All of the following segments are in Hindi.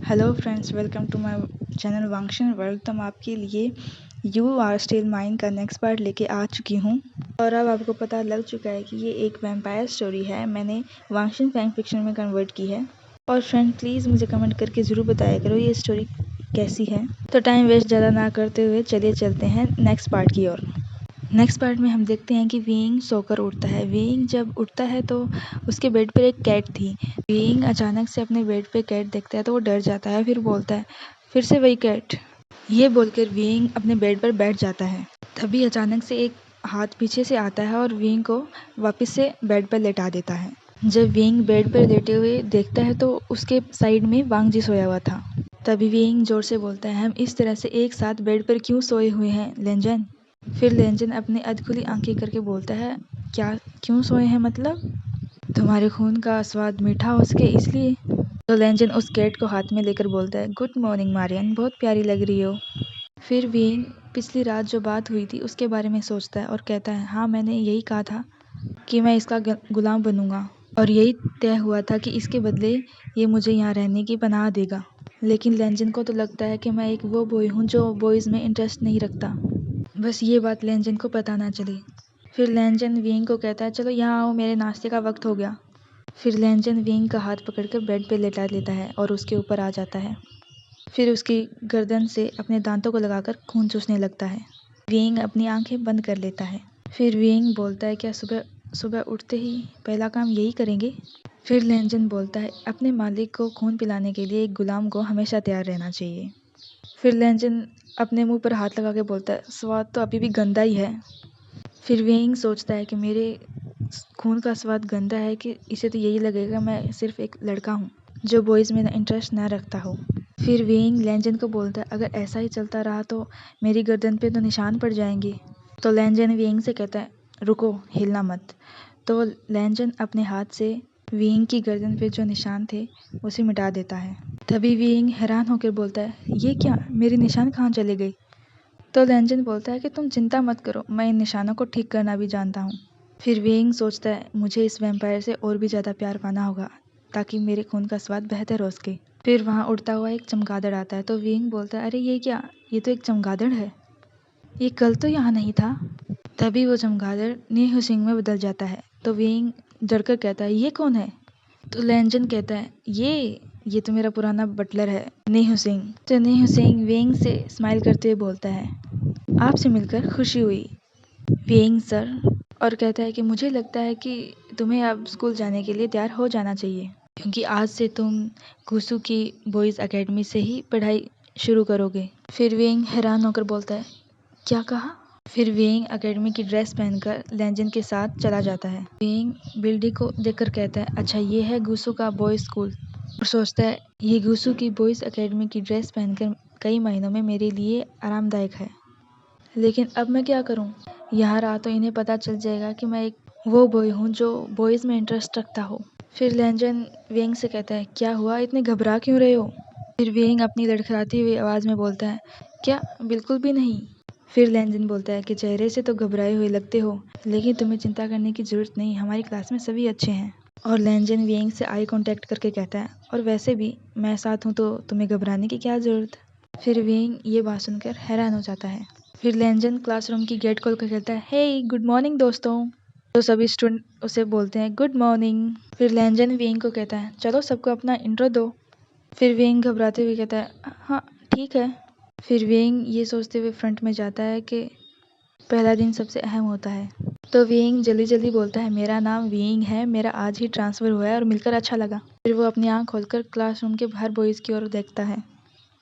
Hello friends, welcome to my channel वांगशन वर्ल्ड। तो मैं आपके लिए यू आर स्टिल माइन का नेक्स्ट पार्ट लेके आ चुकी हूँ और अब आपको पता लग चुका है कि ये एक वैम्पायर स्टोरी है। मैंने वांगशन फैन फिक्शन में कन्वर्ट की है। और फ्रेंड प्लीज़ मुझे कमेंट करके ज़रूर बताया करो ये स्टोरी कैसी है। तो टाइम वेस्ट ज़्यादा ना करते हुए चलिए चलते हैं नेक्स्ट पार्ट की ओर। नेक्स्ट पार्ट में हम देखते हैं कि वीइंग सोकर उठता है। वीइंग जब उठता है तो उसके बेड पर एक कैट थी। वीइंग अचानक से अपने बेड पे कैट देखता है तो वो डर जाता है, फिर बोलता है फिर से वही कैट। ये बोलकर वीइंग अपने बेड पर बैठ जाता है। तभी अचानक से एक हाथ पीछे से आता है और वीइंग को वापस से बेड पर लेटा देता है। जब वीइंग बेड पर लेटे हुए देखता है तो उसके साइड में वांग जी सोया हुआ था। तभी वीइंग जोर से बोलता है, हम इस तरह से एक साथ बेड पर क्यों सोए हुए हैं लेंजन। फिर लेंजन अपनी अधखुली आंखें करके बोलता है, क्या क्यों सोए हैं मतलब? तुम्हारे खून का स्वाद मीठा हो सके इसलिए। तो लेंजन उस कैट को हाथ में लेकर बोलता है, गुड मॉर्निंग मारियन, बहुत प्यारी लग रही हो। फिर वीइंग पिछली रात जो बात हुई थी उसके बारे में सोचता है और कहता है, हाँ मैंने यही कहा था कि मैं इसका गुलाम बनूंगा और यही तय हुआ था कि इसके बदले ये मुझे यहाँ रहने की पनाह देगा। लेकिन लेंजन को तो लगता है कि मैं एक वो बॉय हूँ जो बॉयज़ में इंटरेस्ट नहीं रखता। बस ये बात लेंजन को पता ना चले। फिर लेंजन वीइंग को कहता है, चलो यहाँ आओ, मेरे नाश्ते का वक्त हो गया। फिर लेंजन वीइंग का हाथ पकड़कर बेड पे लेटा लेता है और उसके ऊपर आ जाता है। फिर उसकी गर्दन से अपने दांतों को लगाकर खून चूसने लगता है। वीइंग अपनी आंखें बंद कर लेता है। फिर वीइंग बोलता है, क्या सुबह सुबह उठते ही पहला काम यही करेंगे? फिर लेंजन बोलता है, अपने मालिक को खून पिलाने के लिए एक गुलाम को हमेशा तैयार रहना चाहिए। फिर लेंजन अपने मुंह पर हाथ लगा के बोलता है, स्वाद तो अभी भी गंदा ही है। फिर वीइंग सोचता है कि मेरे खून का स्वाद गंदा है कि इसे तो यही लगेगा मैं सिर्फ एक लड़का हूँ जो बॉयज़ में इंटरेस्ट ना रखता हो। फिर वीइंग लेंजन को बोलता है, अगर ऐसा ही चलता रहा तो मेरी गर्दन पे तो निशान पड़ जाएंगे। तो लेंजन वीइंग से कहता है, रुको, हिलना मत। तो लेंजन अपने हाथ से वीइंग की गर्दन पे जो निशान थे उसे मिटा देता है। तभी वीइंग हैरान होकर बोलता है, ये क्या, मेरे निशान कहाँ चले गए? तो लेंजन बोलता है कि तुम चिंता मत करो, मैं इन निशानों को ठीक करना भी जानता हूँ। फिर वीइंग सोचता है, मुझे इस वैम्पायर से और भी ज़्यादा प्यार पाना होगा ताकि मेरे खून का स्वाद बेहतर हो सके। फिर वहाँ उड़ता हुआ एक चमगादड़ आता है तो वीइंग बोलता है, अरे ये क्या, ये तो एक चमगादड़ है, ये कल तो यहाँ नहीं था। तभी वो चमगादड़ नेहुसिंग में बदल जाता है। तो वीइंग डरकर कहता है, ये कौन है? तो लेंजन कहता है, ये तो मेरा पुराना बटलर है, नेहुसिंग। तो नेहुसिंग वीइंग से स्माइल करते हुए बोलता है, आपसे मिलकर खुशी हुई वीइंग सर। और कहता है कि मुझे लगता है कि तुम्हें अब स्कूल जाने के लिए तैयार हो जाना चाहिए क्योंकि आज से तुम गुसू की बॉयज़ एकेडमी से ही पढ़ाई शुरू करोगे। फिर वीइंग हैरान होकर बोलता है, क्या कहा? फिर वीइंग एकेडमी की ड्रेस पहनकर लेंजन के साथ चला जाता है। वीइंग बिल्डिंग को देखकर कहता है, अच्छा ये है गुसू का बॉयज़ स्कूल। और सोचता है, ये गुसू की बॉयज़ एकेडमी की ड्रेस पहनकर कई महीनों में मेरे लिए आरामदायक है, लेकिन अब मैं क्या करूं? यहाँ रहा तो इन्हें पता चल जाएगा कि मैं एक वो बॉय हूँ जो बॉयज़ में इंटरेस्ट रखता हो। फिर लेंजन वीइंग से कहता है, क्या हुआ, इतने घबरा क्यों रहे हो? फिर वीइंग अपनी लड़खड़ाती हुई आवाज़ में बोलता है, क्या, बिल्कुल भी नहीं। फिर लेंजन बोलता है कि चेहरे से तो घबराए हुए लगते हो, लेकिन तुम्हें चिंता करने की ज़रूरत नहीं, हमारी क्लास में सभी अच्छे हैं। और लेंजन वीइंग से आई कांटेक्ट करके कहता है, और वैसे भी मैं साथ हूँ तो तुम्हें घबराने की क्या ज़रूरत। फिर वीइंग ये बात सुनकर हैरान हो जाता है। फिर लेंजन क्लासरूम की गेट खोल कर कहता है, हे गुड मॉर्निंग दोस्तों। तो सभी स्टूडेंट उसे बोलते हैं, गुड मॉर्निंग। फिर लेंजन वीइंग को कहता है, चलो सबको अपना इंट्रो दो। फिर वीइंग घबराते हुए कहता है, हाँ ठीक है। फिर वीइंग ये सोचते हुए फ्रंट में जाता है कि पहला दिन सबसे अहम होता है। तो वीइंग जल्दी जल्दी बोलता है, मेरा नाम वीइंग है, मेरा आज ही ट्रांसफ़र हुआ है और मिलकर अच्छा लगा। फिर वो अपनी आँख खोलकर क्लासरूम के हर बॉयज़ की ओर देखता है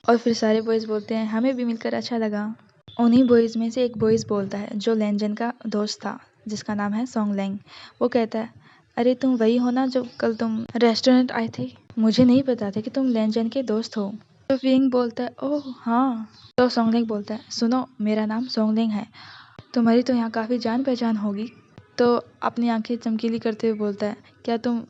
और फिर सारे बॉयज़ बोलते हैं, हमें भी मिलकर अच्छा लगा। उन्हीं बॉयज़ में से एक बॉयज़ बोलता है जो लेंजन का दोस्त था जिसका नाम है सोंगलेंग। वो कहता है, अरे तुम वही हो ना जो कल तुम रेस्टोरेंट आए थे? मुझे नहीं पता था कि तुम लेंजन के दोस्त हो। तो वीइंग बोलता है, ओह हाँ। तो सोंगलेंग बोलता है, सुनो, मेरा नाम सोंगलेंग है, तुम्हारी तो यहाँ काफ़ी जान पहचान होगी। तो अपनी आंखें चमकीली करते हुए बोलता है, क्या तुम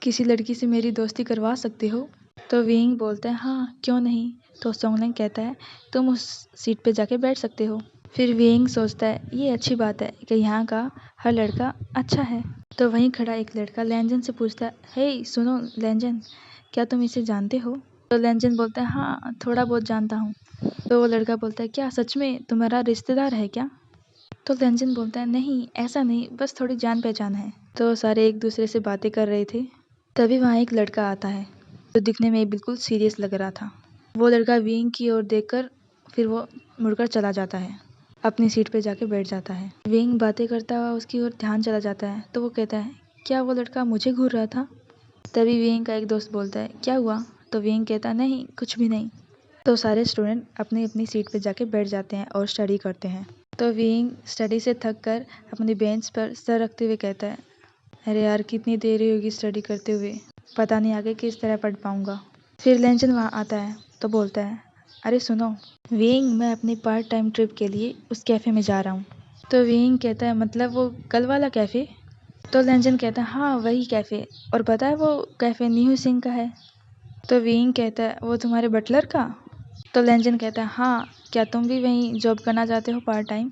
किसी लड़की से मेरी दोस्ती करवा सकते हो? तो वीइंग बोलता है, हाँ क्यों नहीं। तो सोंगलेंग कहता है, तुम उस सीट पे जाके बैठ सकते हो। फिर वीइंग सोचता है, ये अच्छी बात है कि यहाँ का हर लड़का अच्छा है। तो वहीं खड़ा एक लड़का लेंजन से पूछता है, हे सुनो लेंजन, क्या तुम इसे जानते हो? तो लेंजन बोलता है हाँ थोड़ा बहुत जानता हूँ। तो वो लड़का बोलता है क्या सच में तुम्हारा रिश्तेदार है क्या? तो लेंजन बोलता है नहीं ऐसा नहीं, बस थोड़ी जान पहचान है। तो सारे एक दूसरे से बातें कर रहे थे, तभी वहाँ एक लड़का आता है जो दिखने में बिल्कुल सीरियस लग रहा था। वो लड़का विंग की ओर देखकर फिर वो मुड़कर चला जाता है, अपनी सीट पे जाके बैठ जाता है। विंग बातें करता हुआ उसकी ओर ध्यान चला जाता है तो वो कहता है क्या वो लड़का मुझे घूर रहा था? तभी विंग का एक दोस्त बोलता है क्या हुआ? तो विंग कहता नहीं कुछ भी नहीं। तो सारे स्टूडेंट अपनी अपनी सीट पे जाके बैठ जाते हैं और स्टडी करते हैं। तो विंग स्टडी से थक कर अपनी बेंच पर सर रखते हुए कहता है अरे यार कितनी देर ही होगी स्टडी करते हुए, पता नहीं आगे किस तरह पढ़ पाऊंगा। फिर लेंजन वहाँ आता है तो बोलता है अरे सुनो विंग, मैं अपनी पार्ट टाइम ट्रिप के लिए उस कैफ़े में जा रहा हूँ। तो विंग कहता है मतलब वो कल वाला कैफ़े? तो लेंजन कहता है हाँ वही कैफ़े, और पता है वो कैफ़े न्यू सिंह का है। तो विंग कहता है वो तुम्हारे बटलर का? तो लेंजन कहता है हाँ, क्या तुम भी वहीं जॉब करना चाहते हो पार्ट टाइम?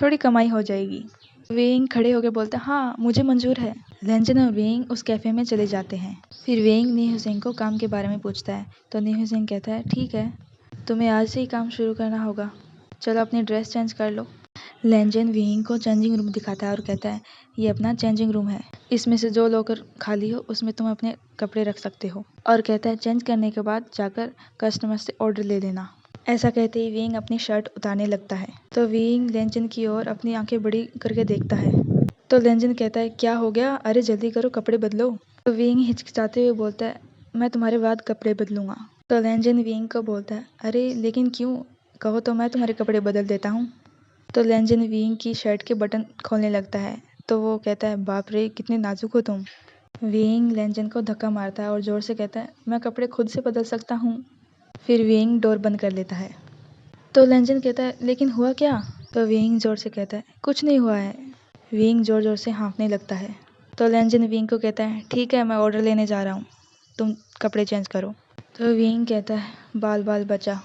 थोड़ी कमाई हो जाएगी। वेइंग खड़े होकर बोलता है हाँ मुझे मंजूर है। लेंजन और वेइंग उस कैफ़े में चले जाते हैं। फिर वेइंग नी हुसैन को काम के बारे में पूछता है तो नी हुसैन कहता है ठीक है, तुम्हें आज से ही काम शुरू करना होगा, चलो अपनी ड्रेस चेंज कर लो। लेंजन वेइंग को चेंजिंग रूम दिखाता है और कहता है ये अपना चेंजिंग रूम है, इसमें से जो लॉकर खाली हो उसमें तुम अपने कपड़े रख सकते हो, और कहता है चेंज करने के बाद जाकर कस्टमर से ऑर्डर ले लेना। ऐसा कहते ही विंग अपनी शर्ट उतारने लगता है तो विंग लेंजन की ओर अपनी आंखें बड़ी करके देखता है। तो लेंजन कहता है क्या हो गया, अरे जल्दी करो कपड़े बदलो। तो विंग हिचकिचाते हुए बोलता है मैं तुम्हारे बाद कपड़े बदलूंगा। तो लेंजन विंग को बोलता है अरे लेकिन क्यों, कहो तो मैं तुम्हारे कपड़े बदल देता हूँ। तो लेंजन विंग की शर्ट के बटन खोलने लगता है तो वो कहता है बाप रे कितने नाजुक हो तुम। विंग लेंजन को धक्का मारता है और जोर से कहता है मैं कपड़े खुद से बदल सकता हूँ। फिर विंग डोर बंद कर लेता है। तो लेंजन कहता है लेकिन हुआ क्या? तो विंग जोर से कहता है कुछ नहीं हुआ है। विंग जोर जोर से हाँफने लगता है। तो लेंजन विंग को कहता है ठीक है मैं ऑर्डर लेने जा रहा हूँ, तुम कपड़े चेंज करो। तो विंग कहता है बाल बाल बचा,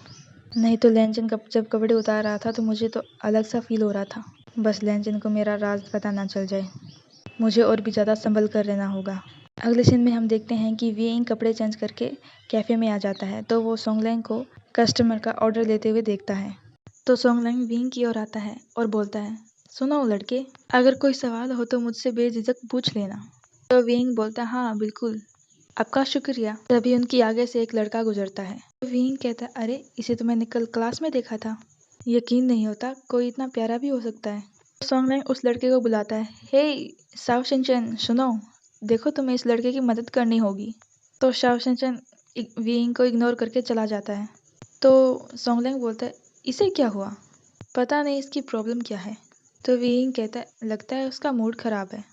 नहीं तो लेंजन जब कपड़े उतार रहा था तो मुझे तो अलग सा फील हो रहा था, बस लेंजन को मेरा राज पता ना चल जाए, मुझे और भी ज़्यादा संभल कर रहना होगा। अगले सीन में हम देखते हैं कि विंग कपड़े चेंज करके कैफ़े में आ जाता है तो वो सोंगलैंग को कस्टमर का ऑर्डर लेते हुए देखता है। तो सोंगलैंग विंग की ओर आता है और बोलता है सुनो लड़के, अगर कोई सवाल हो तो मुझसे बेझिझक पूछ लेना। तो विंग बोलता है हाँ बिल्कुल, आपका शुक्रिया। तभी उनकी आगे से एक लड़का गुजरता है। तो विंग कहता है अरे इसे तो मैंने कल क्लास में देखा था, यकीन नहीं होता कोई इतना प्यारा भी हो सकता है। तो सोंगलैंग उस लड़के को बुलाता है हे साओ शिनचैन सुनो, देखो तुम्हें इस लड़के की मदद करनी होगी। तो शाओ शिनचैन विंग को इग्नोर करके चला जाता है। तो सोंगलैंग बोलता है इसे क्या हुआ, पता नहीं इसकी प्रॉब्लम क्या है। तो विंग कहता है लगता है उसका मूड खराब है।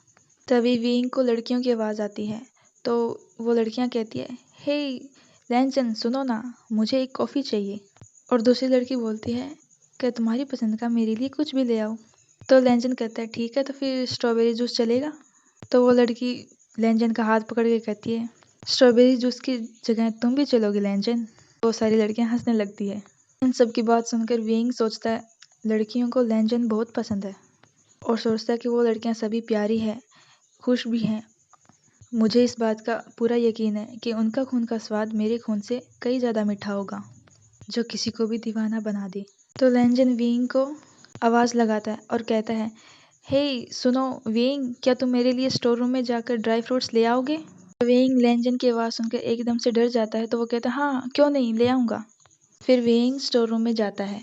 तभी विंग को लड़कियों की आवाज़ आती है तो वो लड़कियां कहती है हे लैंचन सुनो ना, मुझे एक कॉफ़ी चाहिए। और दूसरी लड़की बोलती है क्या तुम्हारी पसंद का मेरे लिए कुछ भी ले आओ। तो लैंचन कहता है ठीक है तो फिर स्ट्रॉबेरी जूस चलेगा। तो वो लड़की लैंजन का हाथ पकड़ के कहती है स्ट्रॉबेरी जूस की जगह तुम भी चलोगे लैंजन। तो सारी लड़कियां हंसने लगती है। इन सब की बात सुनकर विंग सोचता है लड़कियों को लैंजन बहुत पसंद है और सोचता है कि वो लड़कियां सभी प्यारी है, खुश भी हैं। मुझे इस बात का पूरा यकीन है कि उनका खून का स्वाद मेरे खून से कई ज़्यादा मीठा होगा, जो किसी को भी दीवाना बना दे। तो लैंजन विंग को आवाज़ लगाता है और कहता है हे सुनो विंग, क्या तुम मेरे लिए स्टोर रूम में जाकर ड्राई फ्रूट्स ले आओगे? विंग लैंजन की आवाज़ सुनकर एकदम से डर जाता है तो वो कहता है हाँ क्यों नहीं ले आऊँगा। फिर विंग स्टोर रूम में जाता है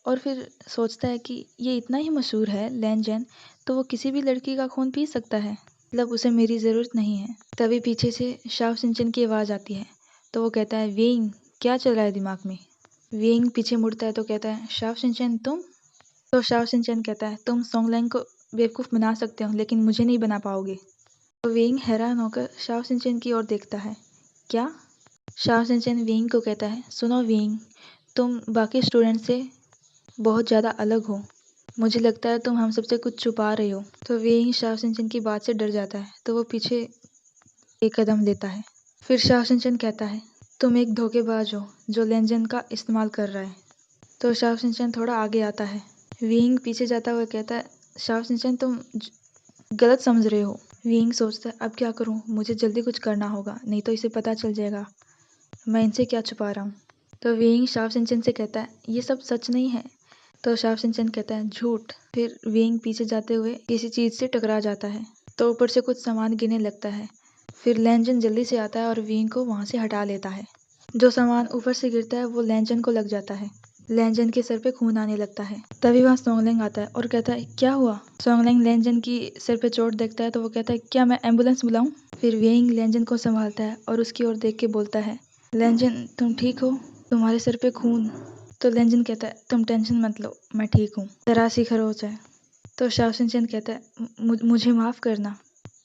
और फिर सोचता है कि ये इतना ही मशहूर है लैंजन, तो वो किसी भी लड़की का खून पी सकता है, मतलब उसे मेरी ज़रूरत नहीं है। तभी पीछे से शाओ शिनचैन की आवाज़ आती है तो वो कहता है विंग क्या चल रहा है दिमाग में। विंग पीछे मुड़ता है तो कहता है शाओ शिनचैन तुम। तो शाओ शिनचैन कहता है तुम सोंगलैंग को बेवकूफ़ बना सकते हो लेकिन मुझे नहीं बना पाओगे। तो विंग हैरान होकर शाओ शिनचैन की ओर देखता है। क्या? शाओ शिनचैन विंग को कहता है सुनो विंग, तुम बाकी स्टूडेंट से बहुत ज़्यादा अलग हो, मुझे लगता है तुम हम सबसे कुछ छुपा रहे हो। तो विंग शाओ शिनचैन की बात से डर जाता है तो वो पीछे एक कदम लेता है। फिर शाओ शिनचैन कहता है तुम एक धोखेबाज हो जो लैंजन का इस्तेमाल कर रहा है। तो शाओ शिनचैन थोड़ा आगे आता है। विंग पीछे जाता हुआ कहता है शाओ शिनचैन तुम गलत समझ रहे हो। विंग सोचता है अब क्या करूं, मुझे जल्दी कुछ करना होगा नहीं तो इसे पता चल जाएगा मैं इनसे क्या छुपा रहा हूँ। तो वेइंग शाओ शिनचैन से कहता है ये सब सच नहीं है। तो शाओ शिनचैन कहता है झूठ। फिर वेइंग पीछे जाते हुए किसी चीज़ से टकरा जाता है तो ऊपर से कुछ सामान गिरने लगता है। फिर लैनजन जल्दी से आता है और वेइंग को वहाँ से हटा लेता है। जो सामान ऊपर से गिरता है वो लैनजन को लग जाता है। लैनजन के सर पे खून आने लगता है। तभी वहाँ सोंगलैंग आता है और कहता है क्या हुआ। सोंगलैंग लैनजन की सिर पे चोट देखता है तो वो कहता है क्या मैं एम्बुलेंस बुलाऊं। फिर वेइंग लैनजन को संभालता है और उसकी ओर देख के बोलता है लैनजन तुम ठीक हो, तुम्हारे सर पे खून। तो लैनजन कहता है तुम टेंशन मत लो, मैं ठीक हूँ, जरा सी खरोच है। तो शाओ शिनचैन कहता है मुझे माफ़ करना,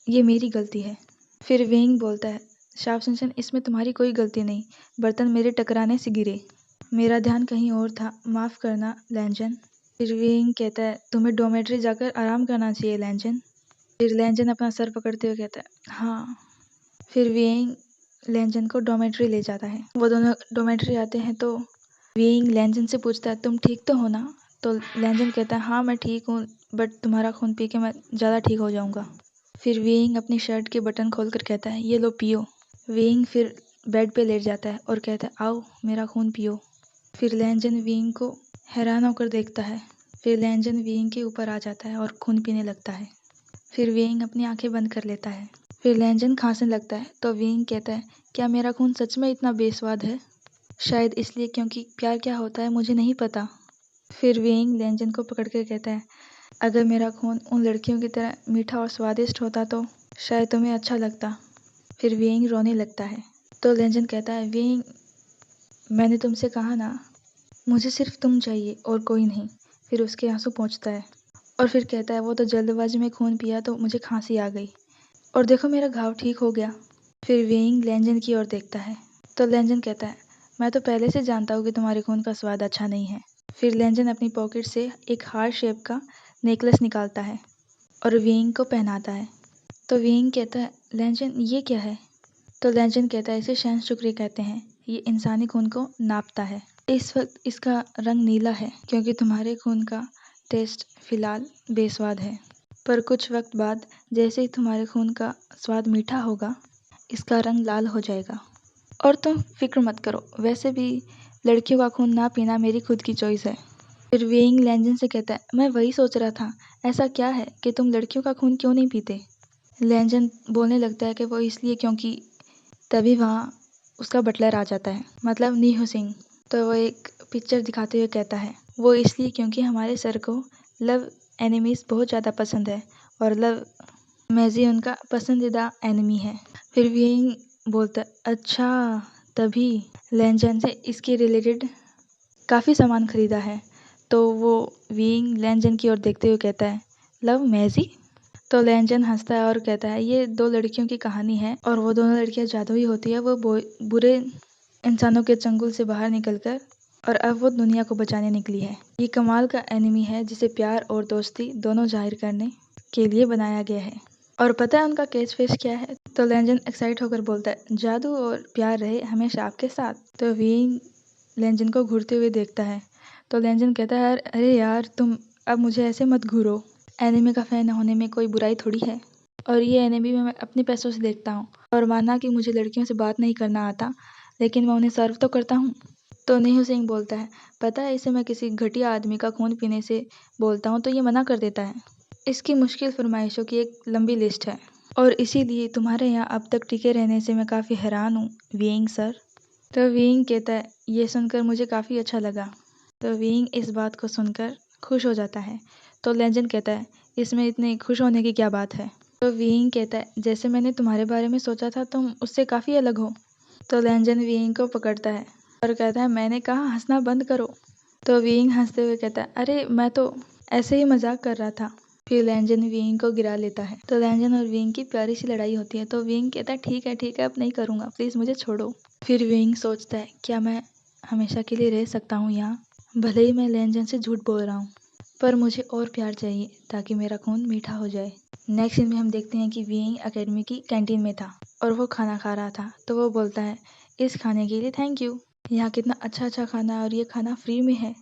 ये मेरी गलती है। फिर वेइंग बोलता है शाओ शिनचैन इसमें तुम्हारी कोई गलती नहीं, बर्तन मेरे टकराने से गिरे, मेरा ध्यान कहीं और था, माफ़ करना लैनजन। फिर वेइंग कहता है तुम्हें डॉर्मेट्री जाकर आराम करना चाहिए लैनजन। फिर लैनजन अपना सर पकड़ते हुए कहता है हाँ। फिर वेइंग लैनजन को डॉर्मेट्री ले जाता है। वो दोनों डॉर्मेट्री आते हैं तो वेइंग लैनजन से पूछता है तुम ठीक तो हो ना। तो लैनजन कहता है हाँ मैं ठीक हूँ, बट तुम्हारा खून पी के मैं ज़्यादा ठीक हो जाऊँगा। फिर वेइंग अपनी शर्ट के बटन खोलकर कहता है ये लो पियो। वेइंग फिर बेड पे लेट जाता है और कहता है आओ मेरा खून पियो। फिर लैनजन वेइंग को हैरान होकर देखता है। फिर लैनजन वेइंग के ऊपर आ जाता है और खून पीने लगता है। फिर वेइंग अपनी आंखें बंद कर लेता है। फिर लैनजन खांसने लगता है तो वेइंग कहता है क्या मेरा खून सच में इतना बेस्वाद है। शायद इसलिए क्योंकि प्यार क्या होता है मुझे नहीं पता। फिर वेइंग लैनजन को पकड़ कर कहता है अगर मेरा खून उन लड़कियों की तरह मीठा और स्वादिष्ट होता तो शायद तुम्हें अच्छा लगता। फिर वेइंग रोने लगता है। तो लैनजन कहता है वेइंग मैंने तुमसे कहा ना, मुझे सिर्फ तुम चाहिए और कोई नहीं। फिर उसके आंसू पोंछता है और फिर कहता है वो तो जल्दबाजी में खून पिया तो मुझे खांसी आ गई और देखो मेरा घाव ठीक हो गया। फिर वेइंग लैनजन की ओर देखता है तो लैनजन कहता है मैं तो पहले से जानता हूँ कि तुम्हारे खून का स्वाद अच्छा नहीं है। फिर लैनजन अपनी पॉकेट से एक हार्ट शेप का नेकलेस निकालता है और वेइंग को पहनाता है। तो वेइंग कहता है लैनजन ये क्या है। तो लैनजन कहता है इसे शहन शुक्र कहते हैं, ये इंसानी खून को नापता है। इस वक्त इसका रंग नीला है क्योंकि तुम्हारे खून का टेस्ट फिलहाल बेस्वाद है, पर कुछ वक्त बाद जैसे ही तुम्हारे खून का स्वाद मीठा होगा इसका रंग लाल हो जाएगा। और तुम फिक्र मत करो, वैसे भी लड़कियों का खून ना पीना मेरी खुद की चॉइस है। फिर वेइंग लैनजन से कहता है मैं वही सोच रहा था, ऐसा क्या है कि तुम लड़कियों का खून क्यों नहीं पीते। लैनजन बोलने लगता है कि वो इसलिए क्योंकि तभी वहाँ उसका बटलर आ जाता है, मतलब नीहू सिंह। तो वो एक पिक्चर दिखाते हुए कहता है वो इसलिए क्योंकि हमारे सर को लव एनिमीज़ बहुत ज़्यादा पसंद है और लव मैजी उनका पसंदीदा एनिमी है। फिर वेइंग बोलता है अच्छा तभी। लैनजन से इसके रिलेटेड काफ़ी सामान खरीदा है तो वो वेइंग लैनजन की ओर देखते हुए कहता है लव मैजी। तो लैनजन हंसता है और कहता है ये दो लड़कियों की कहानी है और वो दोनों लड़कियां जादुई होती है, वो बुरे इंसानों के चंगुल से बाहर निकलकर और अब वो दुनिया को बचाने निकली है। ये कमाल का एनिमी है जिसे प्यार और दोस्ती दोनों जाहिर करने के लिए बनाया गया है। और पता है उनका कैच फ्रेज क्या है। तो लैनजन एक्साइट होकर बोलता है जादू और प्यार रहे हमेशा आपके साथ। तो वेइंग लैनजन को घूरते हुए देखता है तो लैनजन कहता है अरे यार तुम अब मुझे ऐसे मत घूरो, एनिमे का फ़ैन होने में कोई बुराई थोड़ी है और ये एनिमे मैं अपने पैसों से देखता हूँ और माना कि मुझे लड़कियों से बात नहीं करना आता लेकिन मैं उन्हें सर्व तो करता हूँ। तो नीहू सिंह बोलता है पता है इसे मैं किसी घटिया आदमी का खून पीने से बोलता हूँ तो ये मना कर देता है। इसकी मुश्किल फरमाइशों की एक लंबी लिस्ट है और इसीलिए तुम्हारे यहाँ अब तक टिके रहने से मैं काफ़ी हैरान हूँ वेइंग सर। तो वेइंग कहता है ये सुनकर मुझे काफ़ी अच्छा लगा। तो वेइंग इस बात को सुनकर खुश हो जाता है। तो लैनजन कहता है इसमें इतने खुश होने की क्या बात है। तो वेइंग कहता है जैसे मैंने तुम्हारे बारे में सोचा था तुम उससे काफ़ी अलग हो। तो लैनजन वेइंग को पकड़ता है और कहता है मैंने कहा हंसना बंद करो। तो वेइंग हंसते हुए कहता है अरे मैं तो ऐसे ही मजाक कर रहा था। फिर लैनजन वेइंग को गिरा लेता है। तो लैनजन और वेइंग की प्यारी सी लड़ाई होती है। तो वेइंग कहता है ठीक है अब नहीं करूँगा, प्लीज़ मुझे छोड़ो। फिर वेइंग सोचता है क्या मैं हमेशा के लिए रह सकता हूँ यहाँ, भले ही मैं लैनजन से झूठ बोल रहा हूँ, पर मुझे और प्यार चाहिए ताकि मेरा खून मीठा हो जाए। नेक्स्ट सीन में हम देखते हैं कि वेइंग एकेडमी की कैंटीन में था और वो खाना खा रहा था। तो वो बोलता है इस खाने के लिए थैंक यू, यहाँ कितना अच्छा खाना है और ये खाना फ्री में है।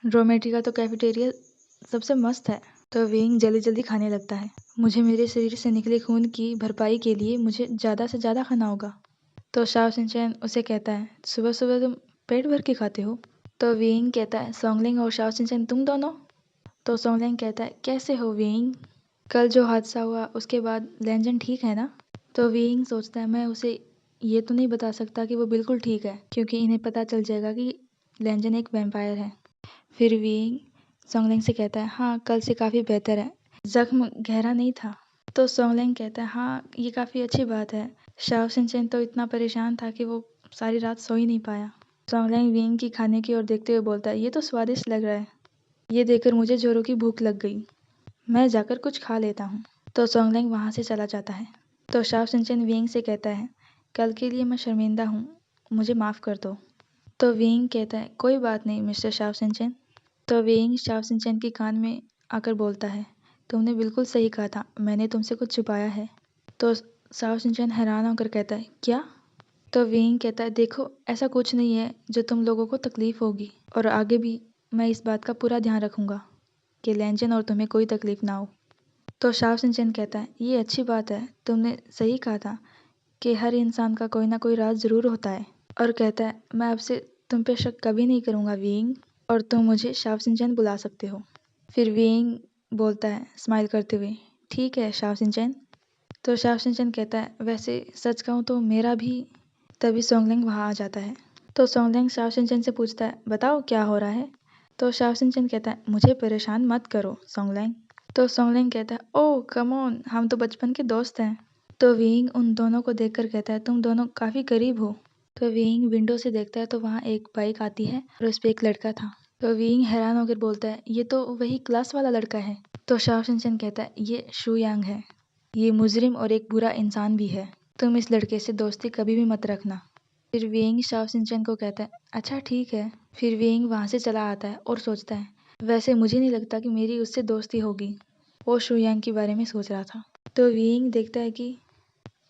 डॉर्मेट्री का तो कैफेटेरिया सबसे मस्त है। तो वेइंग जल्दी खाने लगता है। मुझे मेरे शरीर से निकले खून की भरपाई के लिए मुझे ज़्यादा से ज़्यादा खाना होगा। तो शाओ शिनचैन उसे कहता है सुबह सुबह तुम पेट भर के खाते हो। तो विंग कहता है सोंगलिंग और शाओ शिनचैन तुम दोनों। तो सोंगलिंग कहता है कैसे हो विंग, कल जो हादसा हुआ उसके बाद लेंजन ठीक है ना। तो विंग सोचता है मैं उसे ये तो नहीं बता सकता कि वो बिल्कुल ठीक है, क्योंकि इन्हें पता चल जाएगा कि लेंजन एक वैम्पायर है। फिर विंग सोंगलिंग से कहता है हाँ कल से काफ़ी बेहतर है, जख्म गहरा नहीं था। तो सोंगलिंग कहता है हाँ ये काफ़ी अच्छी बात है। शाओ शिनचैन तो इतना परेशान था कि वो सारी रात सो ही नहीं पाया। सोंगलिंग विंग की खाने की ओर देखते हुए बोलता है ये तो स्वादिष्ट लग रहा है, ये देखकर मुझे जोरों की भूख लग गई, मैं जाकर कुछ खा लेता हूँ। तो सोंगलिंग वहाँ से चला जाता है। तो शाओ शिनचैन विंग से कहता है कल के लिए मैं शर्मिंदा हूँ, मुझे माफ़ कर दो। तो विंग कहता है कोई बात नहीं मिस्टर शाओ शिनचैन। तो विंग शाओ शिनचैन के कान में आकर बोलता है तुमने बिल्कुल सही कहा था, मैंने तुमसे कुछ छुपाया है। तो शाओ शिनचैन हैरान होकर कहता है क्या। तो विंग कहता है देखो ऐसा कुछ नहीं है जो तुम लोगों को तकलीफ होगी, और आगे भी मैं इस बात का पूरा ध्यान रखूंगा कि लेंजन और तुम्हें कोई तकलीफ ना हो। तो शाओ शिनचैन कहता है ये अच्छी बात है, तुमने सही कहा था कि हर इंसान का कोई ना कोई राज ज़रूर होता है। और कहता है मैं आपसे तुम पे शक कभी नहीं करूँगा विंग, और तुम मुझे शाओ शिनचैन बुला सकते हो। फिर विंग बोलता है स्माइल करते हुए ठीक है शाओ शिनचैन। तो शाओ शिनचैन कहता है वैसे सच कहूँ तो मेरा भी। तभी सोंगलिंग वहाँ आ जाता है। तो सोंगलिंग शाओ शिनचैन से पूछता है बताओ क्या हो रहा है। तो शाओ शिनचैन कहता है मुझे परेशान मत करो सोंगलिंग। तो सोंगलिंग कहता है ओह कम ऑन, हम तो बचपन के दोस्त हैं। तो विंग उन दोनों को देखकर कहता है तुम दोनों काफ़ी करीब हो। तो विंग विंडो से देखता है तो वहाँ एक बाइक आती है और उस पर एक लड़का था। तो विंग हैरान होकर बोलता है ये तो वही क्लास वाला लड़का है। तो शाओ शिनचैन कहता है ये शू यांग है, ये मुजरिम और एक बुरा इंसान भी है, तुम इस लड़के से दोस्ती कभी भी मत रखना। फिर विंग शाओ शिनचैन को कहता है अच्छा ठीक है। फिर विंग वहाँ से चला आता है और सोचता है वैसे मुझे नहीं लगता कि मेरी उससे दोस्ती होगी। वो शू यांग के बारे में सोच रहा था। तो विंग देखता है कि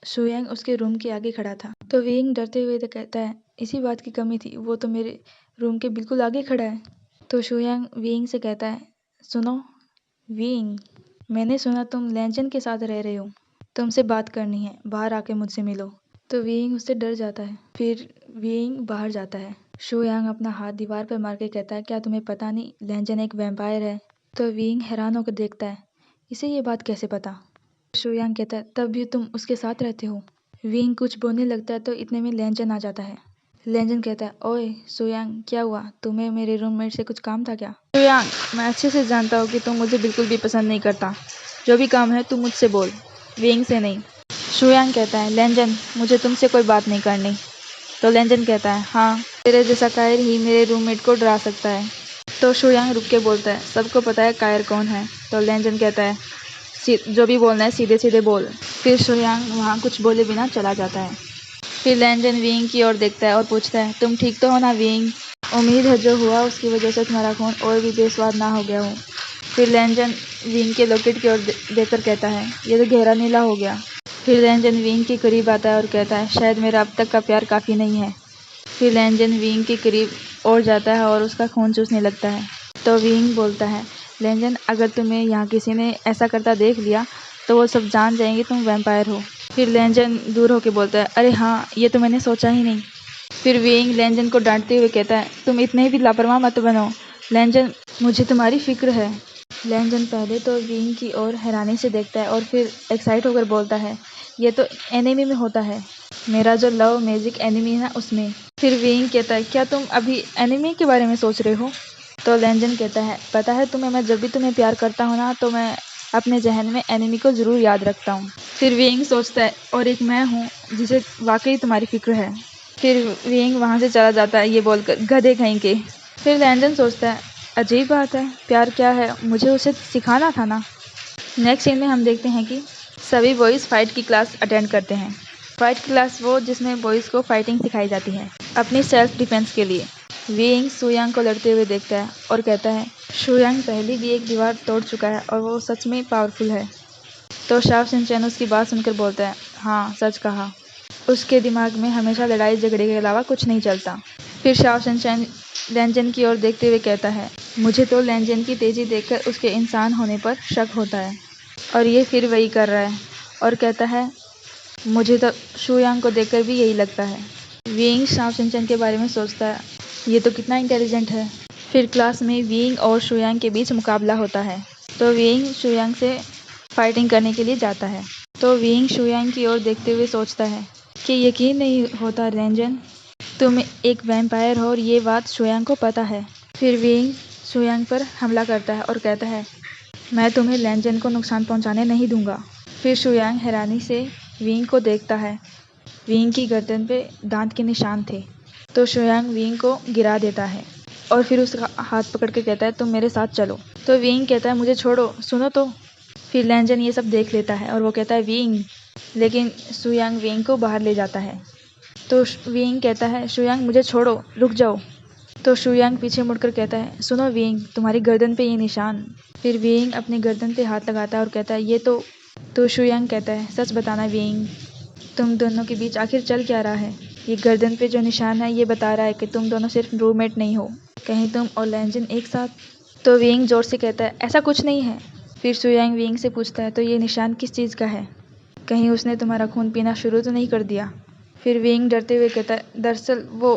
शू यांग उसके रूम के आगे खड़ा था। तो विंग डरते हुए तो कहता है इसी बात की कमी थी, वो तो मेरे रूम के बिल्कुल आगे खड़ा है। तो शू यांग विंग से कहता है सुनो विंग, मैंने सुना तुम लेंजन के साथ रह रहे हो, तुमसे बात करनी है, बाहर आके मुझसे मिलो। तो विंग उससे डर जाता है। फिर विंग बाहर जाता है। शू यांग अपना हाथ दीवार पर मार के कहता है क्या तुम्हें पता नहीं लेंजन एक वैम्पायर है। तो विंग हैरान होकर देखता है इसे ये बात कैसे पता। शू यांग कहता है तब भी तुम उसके साथ रहते हो। विंग कुछ बोलने लगता है तो इतने में लेंजन आ जाता है। लेंजन कहता है ओए शू यांग क्या हुआ, तुम्हें मेरे रूममेट से कुछ काम था क्या। शू यांग मैं अच्छे से जानता हूँ कि तुम मुझे बिल्कुल भी पसंद नहीं करता, जो भी काम है तुम मुझसे बोल, विंग से नहीं। शू यांग कहता है लेंजन मुझे तुमसे कोई बात नहीं करनी। तो लेंजन कहता है हाँ तेरे जैसा कायर ही मेरे रूममेट को डरा सकता है। तो शू यांग रुक के बोलता है सबको पता है कायर कौन है। तो लेंजन कहता है जो भी बोलना है सीधे सीधे बोल। फिर शू यांग वहाँ कुछ बोले बिना चला जाता है। फिर लेंजन विंग की ओर देखता है और पूछता है तुम ठीक तो हो ना विंग, उम्मीद है जो हुआ उसकी वजह से तुम्हारा खून और भी बेस्वाद ना हो गया हो। फिर लेंजन विंग के लॉकेट की ओर देखकर कहता है ये तो गहरा नीला हो गया। फिर लेंजन विंग के करीब आता है और कहता है शायद मेरा अब तक का प्यार काफ़ी नहीं है। फिर लेंजन विंग के करीब और जाता है और उसका खून चूसने लगता है। तो विंग बोलता है लेंजन अगर तुम्हें यहाँ किसी ने ऐसा करता देख लिया तो वो सब जान जाएंगे तुम वैम्पायर हो। फिर लेंजन दूर होके बोलता है अरे हाँ ये तो मैंने सोचा ही नहीं। फिर विंग लेंजन को डांटते हुए कहता है तुम इतने भी लापरवाह मत बनो लेंजन, मुझे तुम्हारी फिक्र है। लेंजन पहले तो विंग की ओर हैरानी से देखता है और फिर एक्साइट होकर बोलता है ये तो एनिमी में होता है, मेरा जो लव मैजिक एनिमी है ना उसमें। फिर विंग कहता है क्या तुम अभी एनिमी के बारे में सोच रहे हो। तो लेंजन कहता है पता है तुम्हें, मैं जब भी तुम्हें प्यार करता हूँ ना तो मैं अपने जहन में एनिमी को ज़रूर याद रखता हूँ। फिर विंग सोचता है और एक मैं हूँ जिसे वाकई तुम्हारी फिक्र है। फिर विंग वहाँ से चला जाता है ये बोलकर गधे कहीं के। फिर लेंजन सोचता है अजीब बात है, प्यार क्या है मुझे उसे सिखाना था ना। नेक्स्ट सीन में हम देखते हैं कि सभी बॉयज़ फाइट की क्लास अटेंड करते हैं। फाइट क्लास वो जिसमें बॉयज़ को फाइटिंग सिखाई जाती है अपनी सेल्फ डिफेंस के लिए। विंग शू यांग को लड़ते हुए देखता है और कहता है शू यांग पहले भी एक दीवार तोड़ चुका है और वो सच में पावरफुल है। तो शाओ शिनचैन उसकी बात सुनकर बोलता है हाँ सच कहा, उसके दिमाग में हमेशा लड़ाई झगड़े के अलावा कुछ नहीं चलता। फिर शाओ शिनचैन लेंजन की ओर देखते हुए कहता है मुझे तो लेंजन की तेज़ी देखकर उसके इंसान होने पर शक होता है, और ये फिर वही कर रहा है। और कहता है मुझे तो शुयांग को देखकर भी यही लगता है। विंग शाओ शिनचैन के बारे में सोचता है, ये तो कितना इंटेलिजेंट है। फिर क्लास में विंग और शुयांग के बीच मुकाबला होता है, तो विंग शुयांग से फाइटिंग करने के लिए जाता है। तो विंग शुयांग की ओर देखते हुए सोचता है कि यकीन नहीं होता लेंजन, तुम एक वैम्पायर हो और ये बात शुयांग को पता है। फिर विंग शुयांग पर हमला करता है और कहता है, मैं तुम्हें लेंजन को नुकसान पहुंचाने नहीं दूंगा। फिर शुयांग हैरानी से विंग को देखता है। विंग की गर्दन पे दांत के निशान थे, तो शुयांग विंग को गिरा देता है और फिर उसका हाथ पकड़ के कहता है, तुम मेरे साथ चलो। तो विंग कहता है, मुझे छोड़ो, सुनो तो। फिर लेंजन ये सब देख लेता है और वो कहता है विंग, लेकिन शुयांग विंग को बाहर ले जाता है। तो विंग कहता है, शुयांग मुझे छोड़ो, रुक जाओ। तो शुयांग पीछे मुड़कर कहता है, सुनो विंग, तुम्हारी गर्दन पे ये निशान। फिर विंग अपनी गर्दन पे हाथ लगाता है और कहता है, ये तो शुयांग कहता है, सच बताना विंग, तुम दोनों के बीच आखिर चल क्या रहा है? ये गर्दन पे जो निशान है ये बता रहा है कि तुम दोनों सिर्फ रूममेट नहीं हो, कहीं तुम और लेंजन एक साथ। तो विंग जोर से कहता है, ऐसा कुछ नहीं है। फिर शुयांग विंग से पूछता है, तो ये निशान किस चीज़ का है? कहीं उसने तुम्हारा खून पीना शुरू तो नहीं कर दिया? फिर विंग डरते हुए कहता है, दरअसल वो।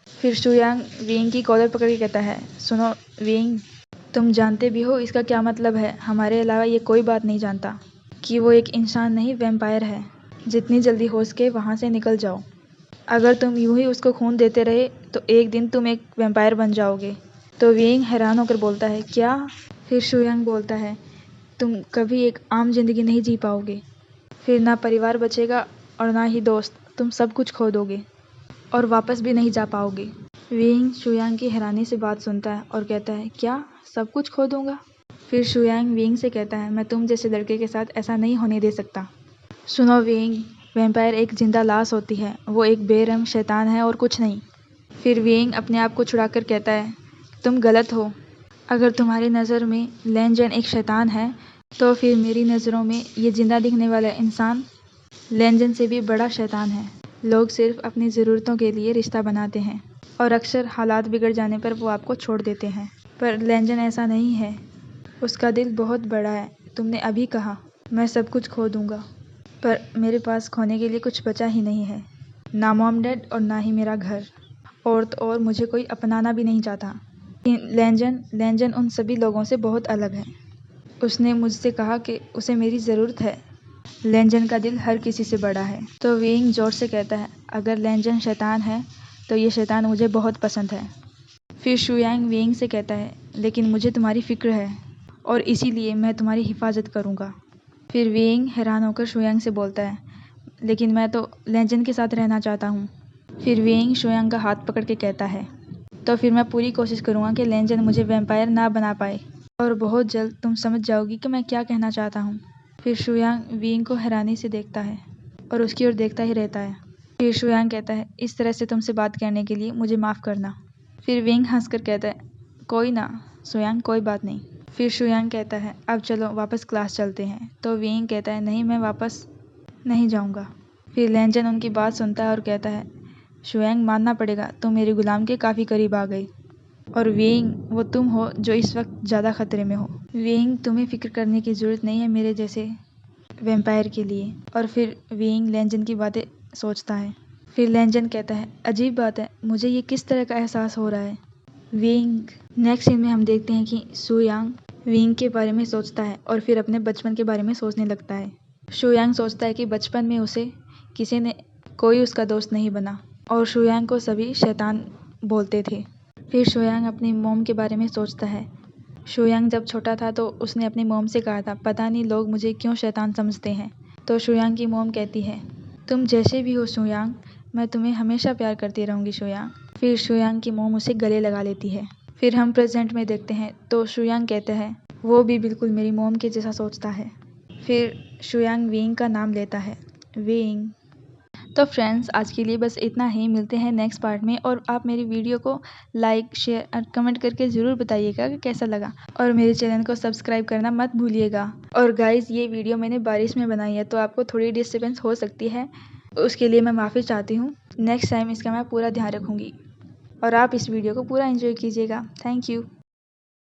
फिर शुयांग विंग की कॉलर पकड़ के कहता है, सुनो विंग, तुम जानते भी हो इसका क्या मतलब है? हमारे अलावा ये कोई बात नहीं जानता कि वो एक इंसान नहीं वैम्पायर है। जितनी जल्दी हो सके वहाँ से निकल जाओ। अगर तुम यूं ही उसको खून देते रहे तो एक दिन तुम एक वैम्पायर बन जाओगे। तो विंग हैरान होकर बोलता है, क्या? फिर शुयांग बोलता है, तुम कभी एक आम जिंदगी नहीं जी पाओगे। फिर ना परिवार बचेगा और ना ही दोस्त, तुम सब कुछ खो दोगे और वापस भी नहीं जा पाओगे। विंग शुयांग की हैरानी से बात सुनता है और कहता है, क्या सब कुछ खो दूंगा? फिर शुयांग विंग से कहता है, मैं तुम जैसे लड़के के साथ ऐसा नहीं होने दे सकता। सुनो विंग, वैम्पायर एक जिंदा लाश होती है, वो एक बेरहम शैतान है और कुछ नहीं। फिर विंग अपने आप को छुड़ाकर कहता है, तुम गलत हो। अगर तुम्हारी नज़र में लेंजन एक शैतान है तो फिर मेरी नज़रों में ये जिंदा दिखने वाला इंसान लेंजन से भी बड़ा शैतान है। लोग सिर्फ अपनी ज़रूरतों के लिए रिश्ता बनाते हैं और अक्सर हालात बिगड़ जाने पर वो आपको छोड़ देते हैं, पर लेंजन ऐसा नहीं है। उसका दिल बहुत बड़ा है। तुमने अभी कहा, मैं सब कुछ खो दूंगा, पर मेरे पास खोने के लिए कुछ बचा ही नहीं है, ना मॉम डैड और ना ही मेरा घर, और तो और मुझे कोई अपनाना भी नहीं चाहता। लेंजन उन सभी लोगों से बहुत अलग है। उसने मुझसे कहा कि उसे मेरी ज़रूरत है। लेंजन का दिल हर किसी से बड़ा है। तो विंग जोर से कहता है, अगर लेंजन शैतान है तो ये शैतान मुझे बहुत पसंद है। फिर शुयांग विंग से कहता है, लेकिन मुझे तुम्हारी फ़िक्र है और इसीलिए मैं तुम्हारी हिफाजत करूँगा। फिर विंग हैरान होकर शुयांग से बोलता है, लेकिन मैं तो लेंजन के साथ रहना चाहता हूँ। फिर विंग शुयांग का हाथ पकड़ के कहता है, तो फिर मैं पूरी कोशिश करूँगा कि लेंजन मुझे वैम्पायर ना बना पाए और बहुत जल्द तुम समझ जाओगी कि मैं क्या कहना चाहता हूँ। फिर शुयांग विंग को हैरानी से देखता है और उसकी ओर देखता ही रहता है। फिर शुयांग कहता है, इस तरह से तुमसे बात करने के लिए मुझे माफ़ करना। फिर विंग हंसकर कहता है, कोई ना शुयांग, कोई बात नहीं। फिर शुयांग कहता है, अब चलो वापस क्लास चलते हैं। तो विंग कहता है, नहीं, मैं वापस नहीं जाऊंगा। फिर लेंजन उनकी बात सुनता है और कहता है, शुयांग मानना पड़ेगा, तुम मेरे गुलाम के काफ़ी करीब आ गई। और विंग, वो तुम हो जो इस वक्त ज़्यादा खतरे में हो। विंग, तुम्हें फ़िक्र करने की ज़रूरत नहीं है मेरे जैसे वैम्पायर के लिए। और फिर विंग लेंजन की बातें सोचता है। फिर लेंजन कहता है, अजीब बात है, मुझे ये किस तरह का एहसास हो रहा है। विंग, नेक्स्ट सीन में हम देखते हैं कि शुयांग विंग के बारे में सोचता है और फिर अपने बचपन के बारे में सोचने लगता है। शुयांग सोचता है कि बचपन में उसे कोई उसका दोस्त नहीं बना और शुयांग को सभी शैतान बोलते थे। फिर शुयांग अपनी मॉम के बारे में सोचता है। शुयांग जब छोटा था तो उसने अपनी मॉम से कहा था, पता नहीं लोग मुझे क्यों शैतान समझते हैं। तो शुयांग की मॉम कहती है, तुम जैसे भी हो शुयांग, मैं तुम्हें हमेशा प्यार करती रहूँगी शुयांग। फिर शुयांग की मॉम उसे गले लगा लेती है। फिर हम प्रेजेंट में देखते हैं तो शुयांग कहता है, वो भी बिल्कुल मेरी मॉम के जैसा सोचता है। फिर शुयांग विंग का नाम लेता है, विंग। तो फ्रेंड्स, आज के लिए बस इतना ही। मिलते हैं नेक्स्ट पार्ट में और आप मेरी वीडियो को लाइक, शेयर और कमेंट करके ज़रूर बताइएगा कि कैसा लगा और मेरे चैनल को सब्सक्राइब करना मत भूलिएगा। और गाइज़, ये वीडियो मैंने बारिश में बनाई है तो आपको थोड़ी डिस्टर्बेंस हो सकती है, उसके लिए मैं माफ़ी चाहती हूँ। नेक्स्ट टाइम इसका मैं पूरा ध्यान रखूँगी और आप इस वीडियो को पूरा एंजॉय कीजिएगा। Thank you.